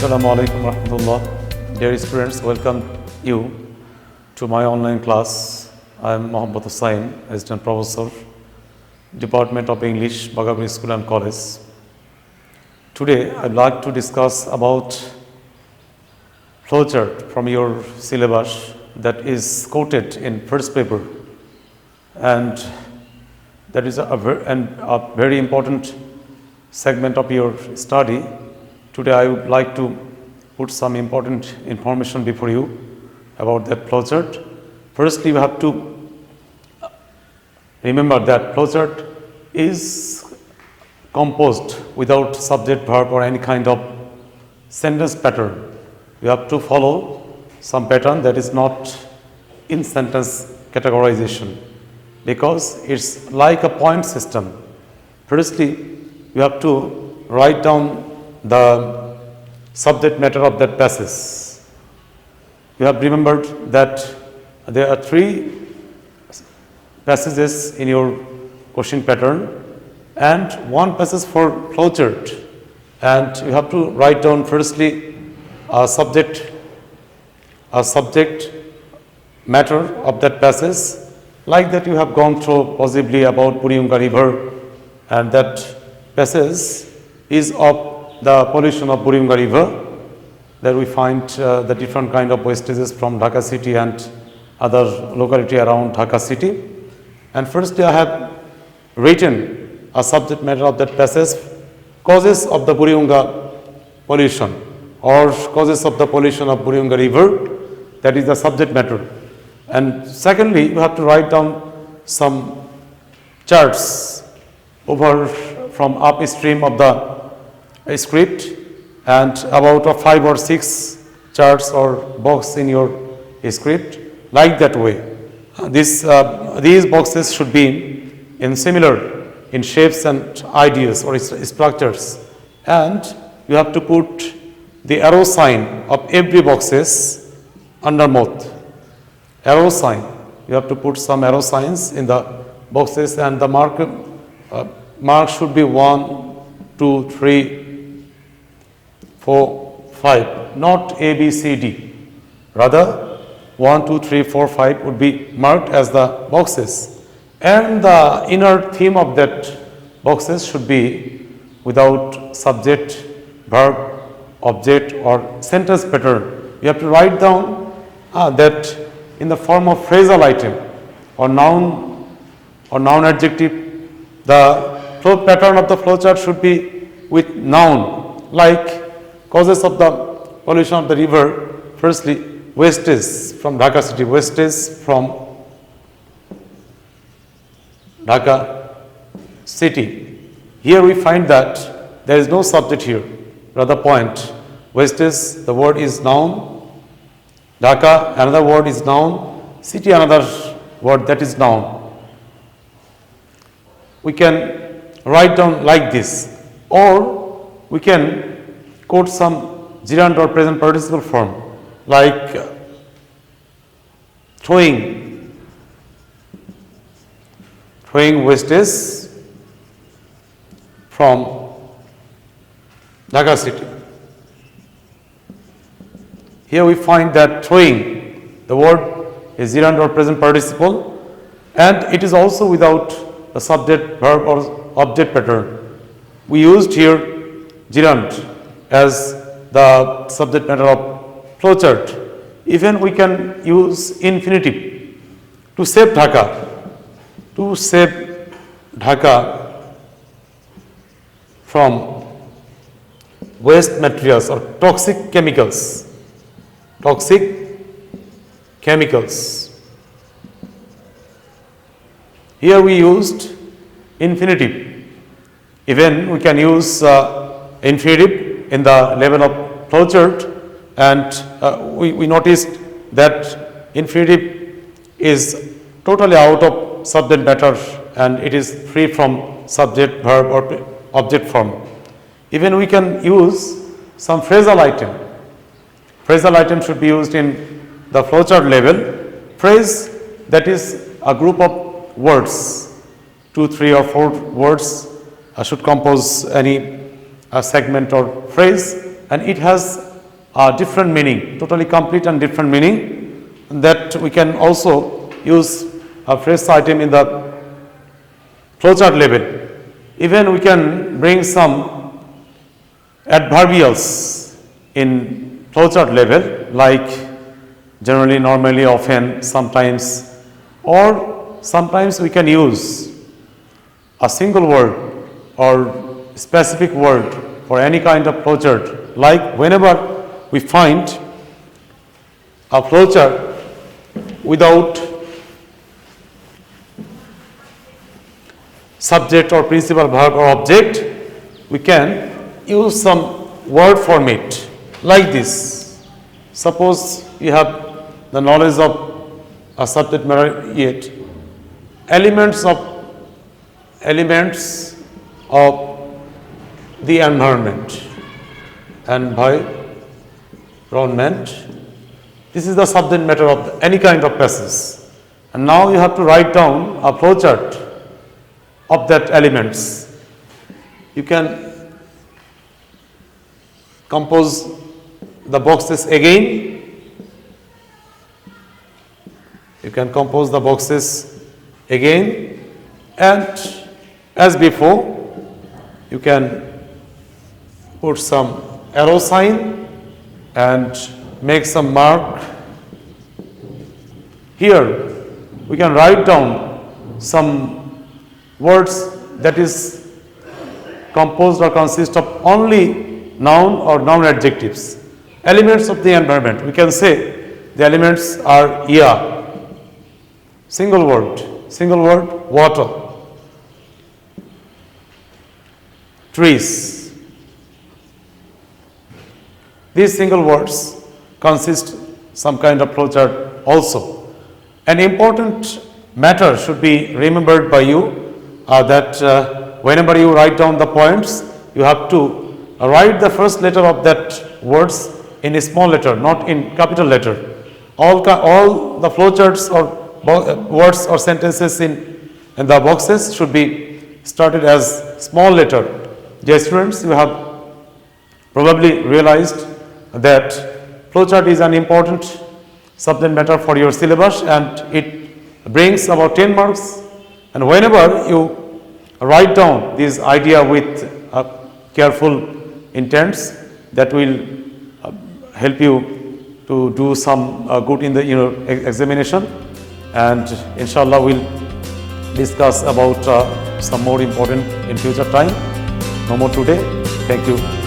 Assalamu alaikum warahmatullah. Dear students, welcome you to my online class. I am Mohammad Hussain, Assistant Professor, Department of English, Bagabri School and College. Today, I would like to discuss about flowchart from your syllabus that is quoted in first paper, and that is a very important segment of your study. Today I would like to put some important information before you about that flowchart. Firstly, we have to remember that flowchart is composed without subject, verb or any kind of sentence pattern. You have to follow some pattern that is not in sentence categorization, because it's like a point system. Firstly, you have to write down the subject matter of that passage. You have remembered that there are three passages in your question pattern and one passage for flowchart, and you have to write down firstly a subject matter of that passage. Like that you have gone through possibly about Buriyunga River, and that passage is of the pollution of Buriyunga River. There we find the different kind of wastages from Dhaka city and other locality around Dhaka city. And firstly I have written a subject matter of that passage, causes of the Buriyunga pollution or causes of the pollution of Buriyunga River. That is the subject matter. And secondly, you have to write down some charts over from upstream of the script, and about 5 or 6 charts or box in your script, like that way. These boxes should be in similar in shapes and ideas or structures, and you have to put the arrow sign of every boxes undermost. Arrow sign, you have to put some arrow signs in the boxes, and the mark should be 1, 2, 3, 4, 5, not A, B, C, D. Rather, 1, 2, 3, 4, 5 would be marked as the boxes. And the inner theme of that boxes should be without subject, verb, object or sentence pattern. You have to write down that in the form of phrasal item or noun adjective. The flow pattern of the flowchart should be with noun, like causes of the pollution of the river. Firstly, wastage from Dhaka city, wastage from Dhaka city. Here we find that there is no subject here, rather point. Wastage, the word is noun. Dhaka, another word is noun. City, another word that is noun. We can write down like this, or we can quote some gerund or present participle form, like throwing wastage from Dhaka city. Here we find that throwing, the word is gerund or present participle, and it is also without the subject, verb or object pattern. We used here gerund as the subject matter of flowchart. Even we can use infinitive to save Dhaka from waste materials or toxic chemicals. Here we used infinitive. Even we can use infinitive in the level of flowchart, and we noticed that infinitive is totally out of subject matter and it is free from subject, verb or object form. Even we can use some phrasal item. Phrasal item should be used in the flowchart level. Phrase, that is a group of words, 2, 3 or 4 words should compose any segment or phrase, and it has a different meaning, totally complete and different meaning, that we can also use a phrase item in the flowchart level. Even we can bring some adverbials in flowchart level, like generally, normally, often, sometimes, or sometimes we can use a single word or specific word for any kind of flowchart, like whenever we find a flowchart without subject or principal verb or object, we can use some word form it like this. Suppose you have the knowledge of a subject matter yet, elements of the environment, this is the subject matter of any kind of passage. And now you have to write down a flowchart of that elements. You can compose the boxes again. You can compose the boxes again, and as before, you can put some arrow sign and make some mark. Here we can write down some words that is composed or consist of only noun or noun adjectives. Elements of the environment, we can say the elements are single word, water, trees. These single words consist some kind of flowchart also. An important matter should be remembered by you, that whenever you write down the points, you have to write the first letter of that words in a small letter, not in capital letter. All the flowcharts or words or sentences in the boxes should be started as small letter. Dear students, you have probably realized that flowchart is an important subject matter for your syllabus, and it brings about 10 marks. And whenever you write down this idea with careful intents, that will help you to do some good in the examination. And inshallah we'll discuss about some more important in future time. No more today. Thank you.